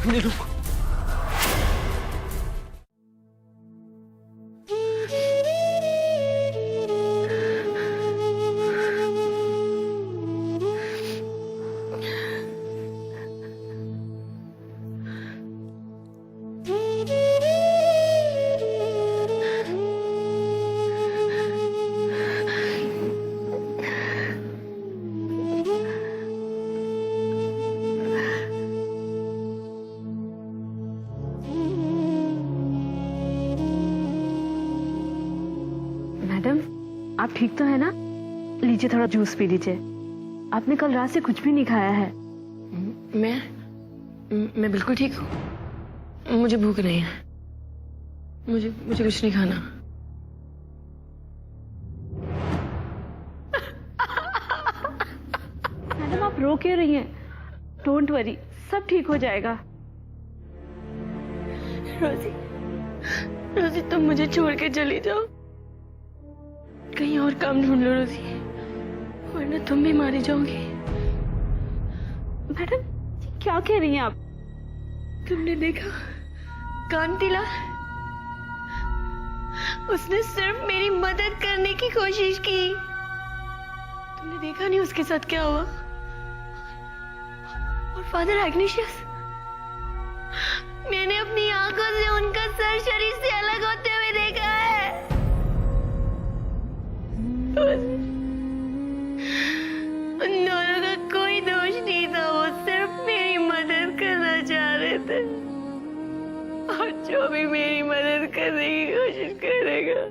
नहीं रुक। मैडम, आप ठीक तो है ना? लीजिए थोड़ा जूस पी लीजिए। आपने कल रात से कुछ भी नहीं खाया है। मैं बिल्कुल ठीक हूँ। मुझे भूख नहीं है। मुझे कुछ नहीं खाना। मैडम, आप रो क्यों रही हैं? डोंट वरी, सब ठीक हो जाएगा। रोजी तुम मुझे छोड़ के चली जाओ। कहीं और काम ढूंढ लो रोजी, वरना तुम भी मारी जाओगी। मैडम, क्या कह रही हैं आप? तुमने देखा कांतिला, उसने सिर्फ मेरी मदद करने की कोशिश की। तुमने देखा नहीं उसके साथ क्या हुआ? और फादर एग्नेशियस, मैंने अपनी आंखों से उनका सर शरीर से अलग होते हुए देखा है। उन दोनों का कोई दोष नहीं था, वो सिर्फ मेरी मदद करना चाह रहे थे। और जो भी मेरी मदद करने की कोशिश करेगा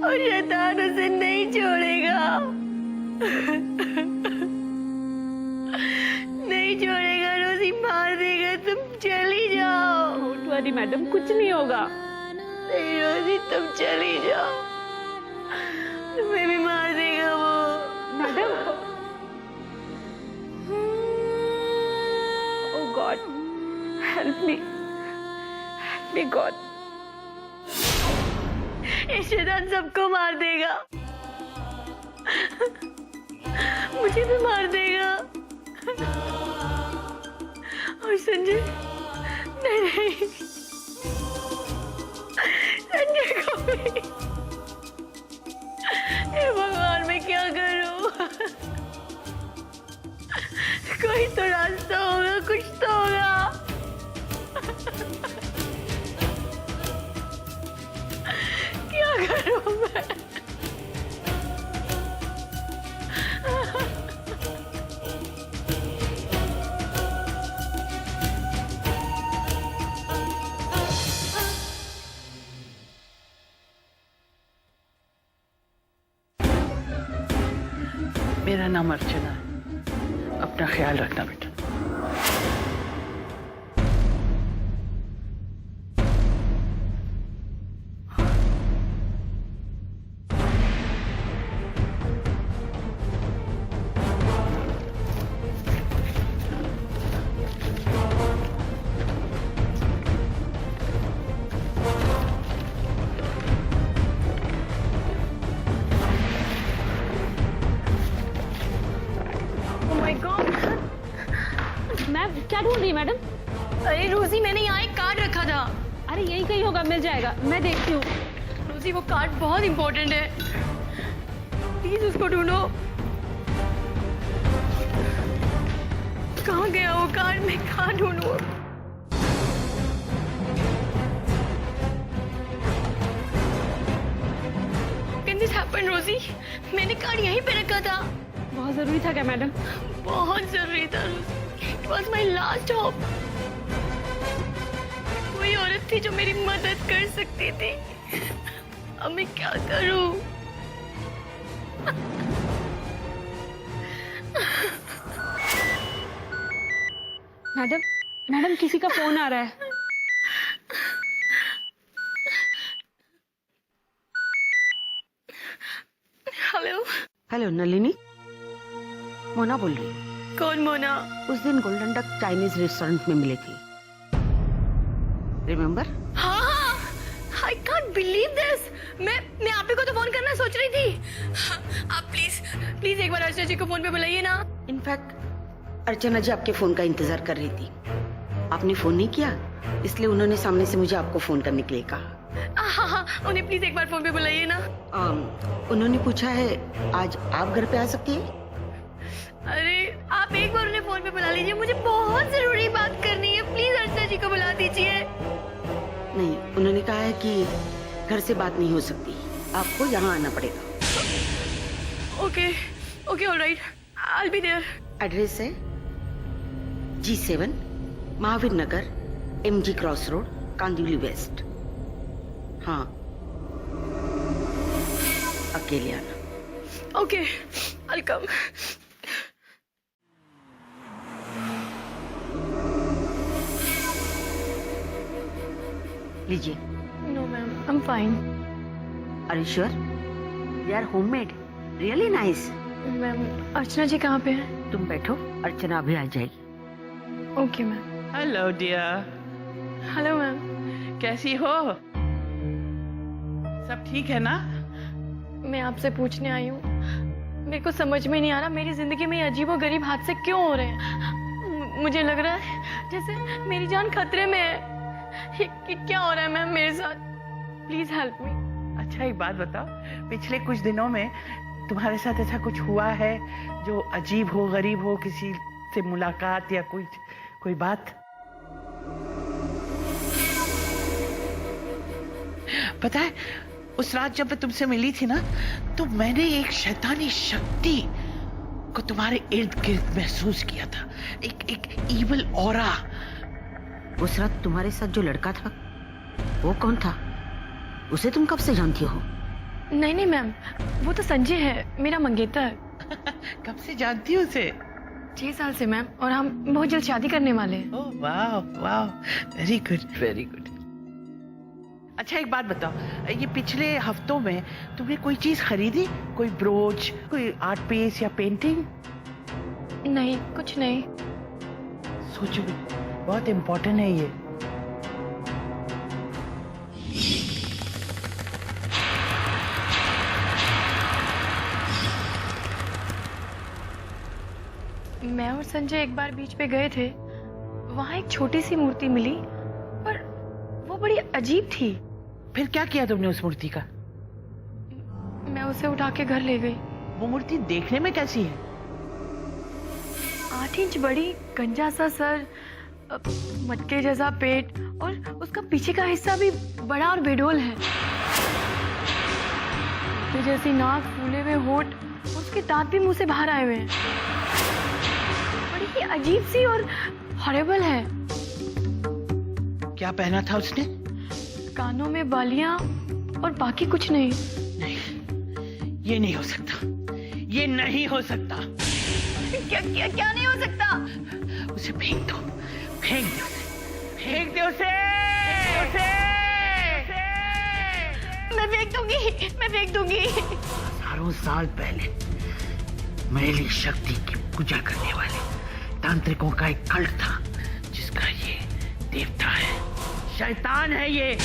और शैतान उसे नहीं छोड़ेगा। नहीं छोड़ेगा रोजी, मार देगा। तुम चली जाओ। डोंट वरी मैडम, कुछ नहीं होगा। नहीं रोजी, तुम चली जाओ। तुम्हें भी मार देगा वो। मैडम, ओह गॉड, हेल्प मी गॉड। ये शैतान सबको मार देगा, मुझे भी मार देगा। और संजय, नहीं, संजय को भी। हे भगवान, मैं क्या करूं? कोई तो रास्ता होगा, कुछ तो होगा। क्या करूं मैं? मेरा नाम अर्चना है, अपना ख्याल रखना बेटा। मैम, क्या ढूंढ रही है मैडम? अरे रोजी, मैंने यहाँ एक कार्ड रखा था। अरे यही कहीं होगा, मिल जाएगा, मैं देखती हूँ। रोजी, वो कार्ड बहुत इंपॉर्टेंट है, प्लीज उसको ढूंढो। कहाँ गया वो कार्ड? मैं कहाँ ढूंढूं? Can this happen, रोजी? मैंने कार्ड यहीं पे रखा था। बहुत जरूरी था क्या मैडम? बहुत जरूरी था रोजी। It was my last hope. कोई औरत थी जो मेरी मदद कर सकती थी। अब मैं क्या करूं? मैडम, किसी का फोन आ रहा है। हेलो। हेलो नलिनी, मोना बोल रही हूँ। कौन मोना? उस दिन गोल्डन डक चाइनीज रेस्टोरेंट में मिले थे, रिमेम्बर? हाँ, I can't believe this. मैं आप ही को तो फोन करना सोच रही थी। आप प्लीज एक बार अर्चना जी को फोन पे बुलाइए ना। इनफैक्ट अर्चना जी आपके फोन का इंतजार कर रही थी। आपने फोन नहीं किया, इसलिए उन्होंने सामने से मुझे आपको फोन करने के लिए कहा। हाँ, उन्हें प्लीज एक बार फोन पे बुलाइए ना। उन्होंने पूछा है आज आप घर पे आ सकती है? अरे आप एक बार उन्हें फोन पे बुला लीजिए, मुझे बहुत जरूरी बात करनी है। प्लीज अर्चना जी को बुला दीजिए। नहीं, उन्होंने कहा है कि घर से बात नहीं हो सकती, आपको यहाँ आना पड़ेगा। Okay all right, I will be there. Address है G7 Mahavir Nagar, MG cross road, Kandivali west. हाँ, अकेले आना। Okay, I will come. लीजिए। No ma'am, I am fine. Are you sure? They are homemade, really nice. Ma'am, Archana ji कहाँ पे हैं? तुम बैठो, अर्चना अभी आ जाएगी। Okay ma'am. Hello dear, hello ma'am. कैसी हो? सब ठीक है ना? मैं आपसे पूछने आई हूँ, मेरे को समझ में नहीं आ रहा मेरी जिंदगी में ये अजीबोगरीब हादसे क्यों हो रहे हैं। मुझे लग रहा है जैसे मेरी जान खतरे में है। ये क्या हो रहा है मैम मेरे साथ? Please help me. अच्छा एक बात बताओ, पिछले कुछ दिनों में तुम्हारे साथ ऐसा कुछ हुआ है जो अजीब हो, गरीब हो, किसी से मुलाकात या कोई बात? पता है, उस रात जब मैं तुमसे मिली थी ना, तो मैंने एक शैतानी शक्ति को तुम्हारे इर्द गिर्द महसूस किया था। एक ईविल ऑरा। उस रात तुम्हारे साथ जो लड़का था वो कौन था? उसे तुम कब से जानती हो? नहीं मैम, वो तो संजय है, मेरा मंगेतर। कब से जानती हो उसे? 6 साल से मैम, और हम बहुत जल्द शादी करने वाले हैं। ओह वाह वाह, वेरी गुड वेरी गुड। अच्छा एक बात बताओ, ये पिछले हफ्तों में तुमने कोई चीज खरीदी? कोई ब्रोच, कोई आर्ट पीस या पेंटिंग? नहीं, कुछ नहीं। सोचो, बहुत इम्पोर्टेंट है ये। मैं और संजय एक बार बीच पे गए थे, वहाँ एक छोटी सी मूर्ति मिली, पर वो बड़ी अजीब थी। फिर क्या किया तुमने उस मूर्ति का? मैं उसे उठा के घर ले गई। वो मूर्ति देखने में कैसी है? 8 इंच बड़ी, गंजा सा सर, मटके जैसा पेट, और उसका पीछे का हिस्सा भी बड़ा और बेडोल है। तो जैसी नाक, फूले हुए होठ, उसके दांत भी मुंह से बाहर आए हुए हैं। बड़ी ही अजीब सी और हॉरिबल है। क्या पहना था उसने? कानों में बालियां और बाकी कुछ नहीं। नहीं, ये नहीं हो सकता, ये नहीं हो सकता। क्या नहीं हो सकता? उसे फेंक दो, फेंक दो उसे, फेंक दो उसे। मैं फेंक दूंगी। हजारों साल पहले मैली शक्ति की पूजा करने वाले तांत्रिकों का एक कल्ट था, जिसका ये देवता है, शैतान है ये।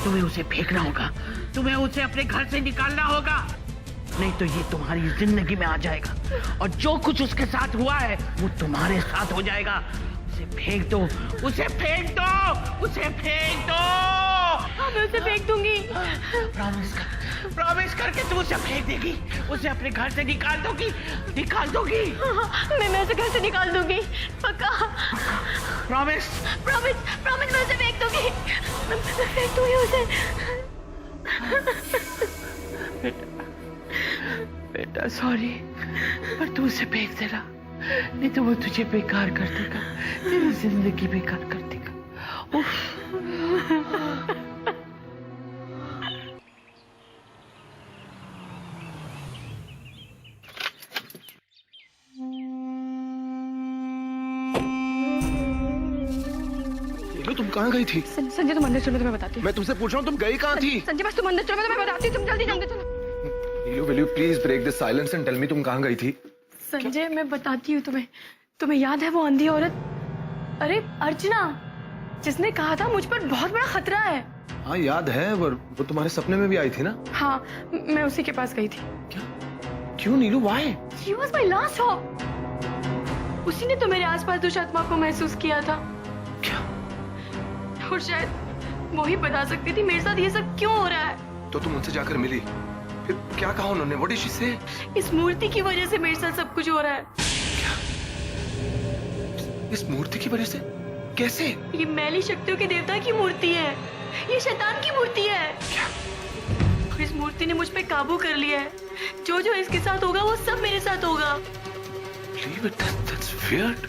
तुम्हें उसे फेंकना होगा, तुम्हें उसे अपने घर से निकालना होगा, नहीं तो ये तुम्हारी जिंदगी में आ जाएगा, और जो कुछ उसके साथ हुआ है वो तुम्हारे साथ हो जाएगा। उसे फेंक दो, उसे फेंक दो, उसे फेंक दो। हाँ, मैं उसे फेंक दूंगी। प्रॉमिस करके तू उसे फेंक देगी, उसे अपने घर से निकाल दोगी। मैं उसे घर से निकाल दूंगी, पक्का। प्रॉमिस मैं उसे फेंक दूंगी। मैं फेंक दूंगी उसे। बेटा सॉरी, पर तू उसे फेंक देना, नहीं तो वो तुझे बेकार कर देगा, तेरी जिंदगी बेकार कर देगा। उफ। तुम कहाँ गई थी? संजय, तुम अंदर चलो तो मैं बताती हूँ। मैं तुमसे पूछ रहा हूँ, तुम गई कहाँ थी? संजय, बस तुम अंदर चलो तो मैं बताती हूँ। तुम जल्दी चलो। Will you please break this silence and tell me तुम कहाँ गई थी? संजय, मैं बताती हूँ तुम्हें याद है वो अंधी औरत? अरे अर्चना, जिसने कहा था मुझ पर बहुत बड़ा खतरा है। हाँ याद है, वो तुम्हारे सपने में भी आई थी ना? हाँ, मैं उसी के पास गई थी। क्या? क्यों नीलू? Why? She was my last hope. उसी ने तो मेरे आसपास दुष्टात्मा को महसूस किया था। क्या? और शायद वो ही बता सकती थी मेरे साथ ये सब क्यों हो रहा है। तो तुम उनसे जाकर मिली, फिर क्या कहा उन्होंने? व्हाट डिड शी से? इस मूर्ति की वजह से मेरे साथ सब कुछ हो रहा है। इस मूर्ति की वजह से? कैसे? ये मैली शक्तियों के देवता की मूर्ति है, ये शैतान की मूर्ति है। क्या? और इस मूर्ति ने मुझ पे काबू कर लिया है। जो जो इसके साथ होगा वो सब मेरे साथ होगा। Leave it, that's weird.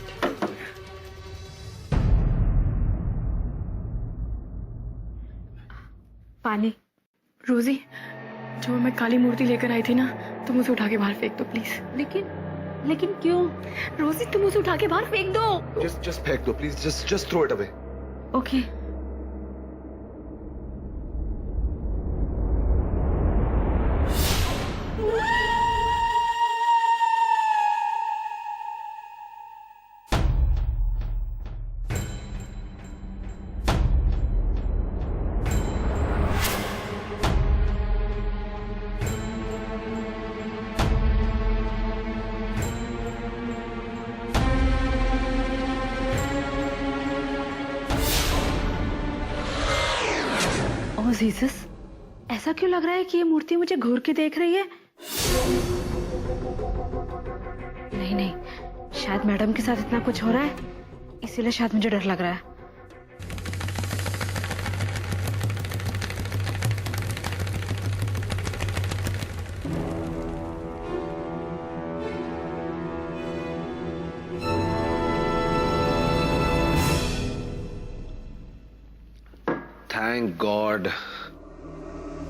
पानी। रोजी, जो मैं काली मूर्ति लेकर आई थी ना, तुम उसे उठा के बाहर फेंक दो प्लीज। लेकिन क्यों? रोजी, तुम उसे उठा के बाहर फेंक दो। Just फेंक दो please, just throw it away. Okay. Oh Jesus, ऐसा क्यों लग रहा है कि ये मूर्ति मुझे घूर के देख रही है? नहीं, शायद मैडम के साथ इतना कुछ हो रहा है, इसीलिए शायद मुझे डर लग रहा है।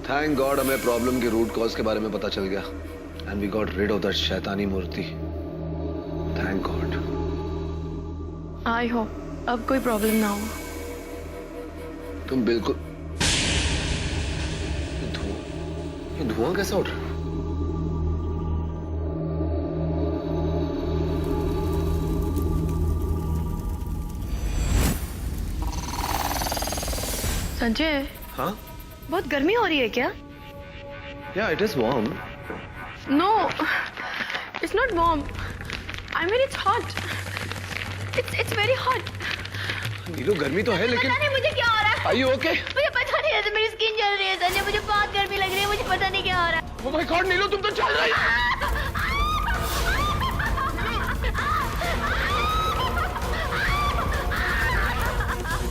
थैंक गॉड हमें प्रॉब्लम के रूट कॉज के बारे में पता चल गया and we got rid of that शैतानी मूर्ति। Thank god. आई होप अब कोई प्रॉब्लम ना हो। तुम बिल्कुल। ये धुआं कैसा उठ रहा है? संजय, हाँ? बहुत गर्मी हो रही है क्या? Yeah, it is warm. No, it's not warm. I mean it's hot. It's very hot. नीलू गर्मी तो है लेकिन। पता नहीं मुझे क्या हो रहा है। Are you okay? मुझे पता नहीं है, मेरी स्किन जल रही है संजय, मुझे बहुत गर्मी लग रही है, मुझे पता नहीं क्या हो रहा है। Oh my God, नीलू तुम तो चल रही हो।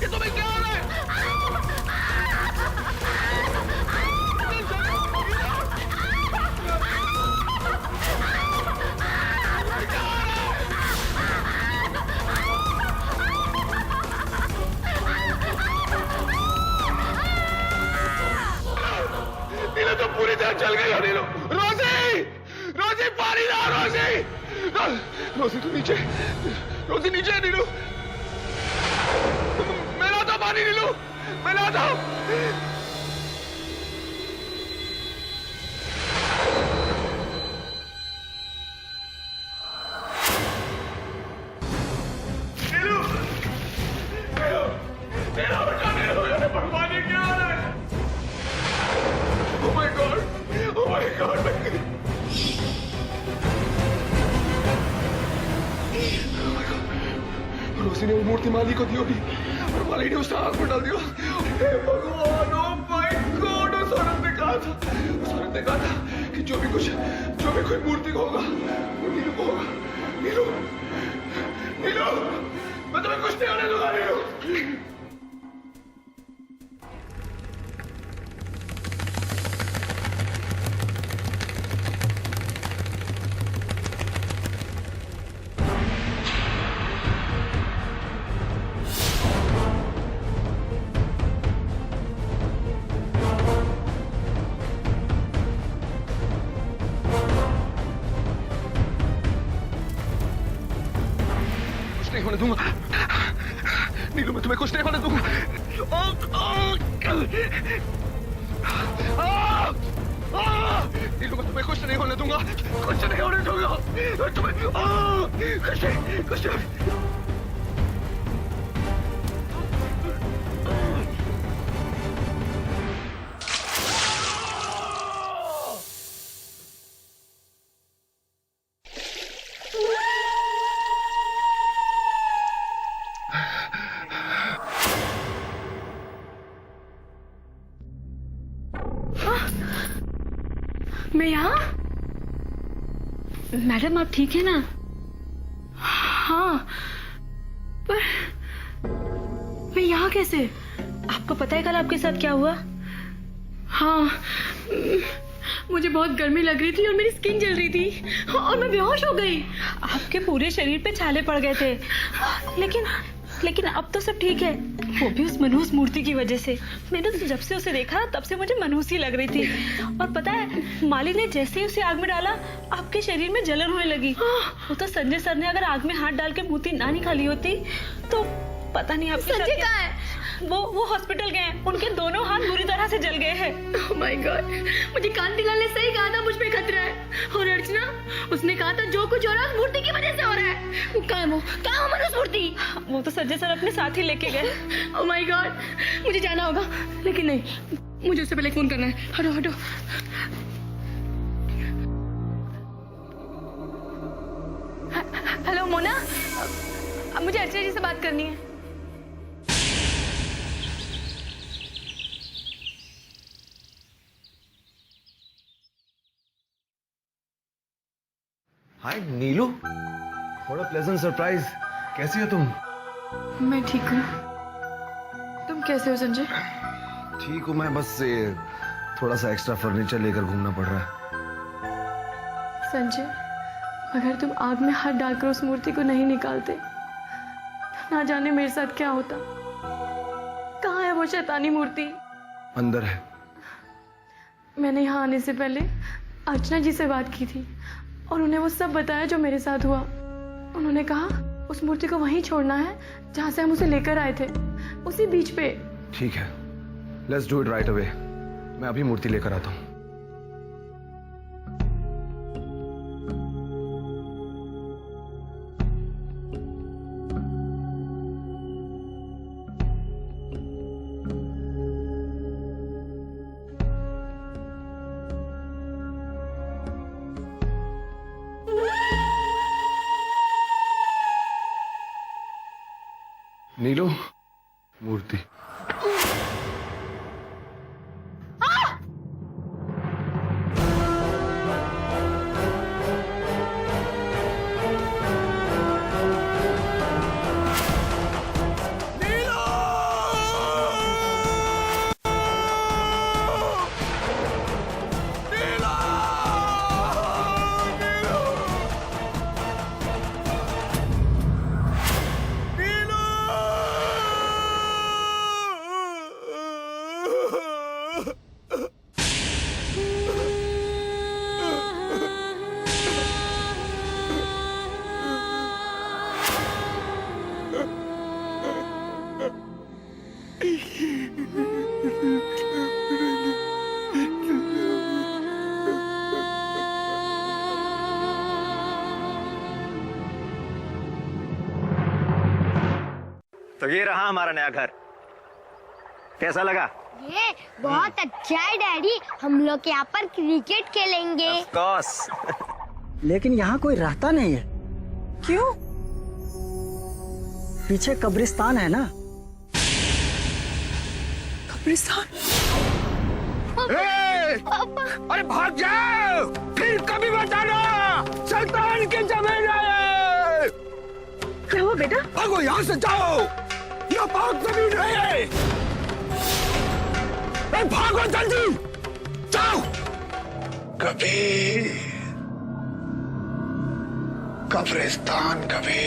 ये तुम्हें क्या हो रहा है? नीलू तो पूरी तरह चल गई हो नीलू। रोजी, रोजी पानी ला रोजी। रोजी तू नीचे, रोजी नीचे है नीलू। मैं लाता पानी नीलू, मैं लाता हूँ। नीलू, नीलू, नीलू बेटा नीलू, ये भगवान ये क्या हो रहा है? Oh my God, oh my God। रोजी ने वो मूर्ति माली को दी होगी और माली ने उसका आंख में डाल दिया। हे भगवान, ओ माय गॉड, उस औरत ने कहा था कि जो भी कोई मूर्ति को होगा वो नीलू को होगा। नीलू, नीलू, मैं तुम्हें कुछ नहीं होने दूंगा नीलू। नहीं होने दूंगा नीलू, मैं तुम्हें कुछ नहीं होने दूंगा। नीलू, मैं तुम्हें कुछ नहीं होने दूंगा, कुछ नहीं होने दूंगा तुम्हें। कुछ नहीं। मैं यहाँ? मैडम आप ठीक है ना? हाँ, पर मैं यहाँ कैसे? आपको पता है कल आपके साथ क्या हुआ? हाँ, मुझे बहुत गर्मी लग रही थी और मेरी स्किन जल रही थी और मैं बेहोश हो गई। आपके पूरे शरीर पे छाले पड़ गए थे, लेकिन अब तो सब ठीक है, वो भी उस मनहूस मूर्ति की वजह से। मैंने तो जब से उसे देखा तब से मुझे मनहूस ही लग रही थी। और पता है, माली ने जैसे ही उसे आग में डाला, आपके शरीर में जलन होने लगी। वो तो संजय सर ने अगर आग में हाथ डाल के मूर्ति ना निकाली होती तो पता नहीं आपके साथ संजय क्या। कहाँ है? वो हॉस्पिटल गए हैं, उनके दोनों हाथ बुरी तरह से जल गए हैं। Oh my God, मुझे कांति लाल ने सही कहा था, मुझ पे खतरा है। और अर्चना, उसने कहा था जो कुछ हो रहा है उस मूर्ति की वजह से हो रहा है। वो कहाँ है मनोज मूर्ति? वो तो संजय सर अपने साथ ही लेके गए। Oh my God, मुझे जाना होगा, लेकिन नहीं, मुझे उससे पहले फोन करना है। हटो हटो। हेलो मोना, मुझे अर्चना जी से बात करनी है। हाय नीलू, व्हाट अ प्लेजेंट सरप्राइज। कैसी हो तुम? मैं ठीक हूँ, तुम कैसे हो संजय? ठीक हूँ मैं, बस ये थोड़ा सा एक्स्ट्रा फर्नीचर लेकर घूमना पड़ रहा है। संजय, अगर तुम आग में हाथ डालकर उस मूर्ति को नहीं निकालते तो ना जाने मेरे साथ क्या होता। कहाँ है वो शैतानी मूर्ति? अंदर है। मैंने यहाँ आने से पहले अर्चना जी से बात की थी और उन्हें वो सब बताया जो मेरे साथ हुआ। उन्होंने कहा उस मूर्ति को वहीं छोड़ना है जहाँ से हम उसे लेकर आए थे, उसी बीच पे। ठीक है, let's do it right away. मैं अभी मूर्ति लेकर आता हूँ। नीलू, मूर्ति। तो ये रहा हमारा नया घर। कैसा लगा? ये बहुत अच्छा है डैडी, हम लोग यहाँ पर क्रिकेट खेलेंगे। Of course। लेकिन यहाँ कोई रहता नहीं है। क्यों? पीछे कब्रिस्तान है ना। कब्रिस्तान? अरे भाग जाओ, फिर कभी मत आना। शैतान की जमीन है। क्या हुआ बेटा? भागो यहाँ से, जाओ, ये पाक जमीन है। भागो जल्दी, जाओ। कभी कब्रिस्तान, कभी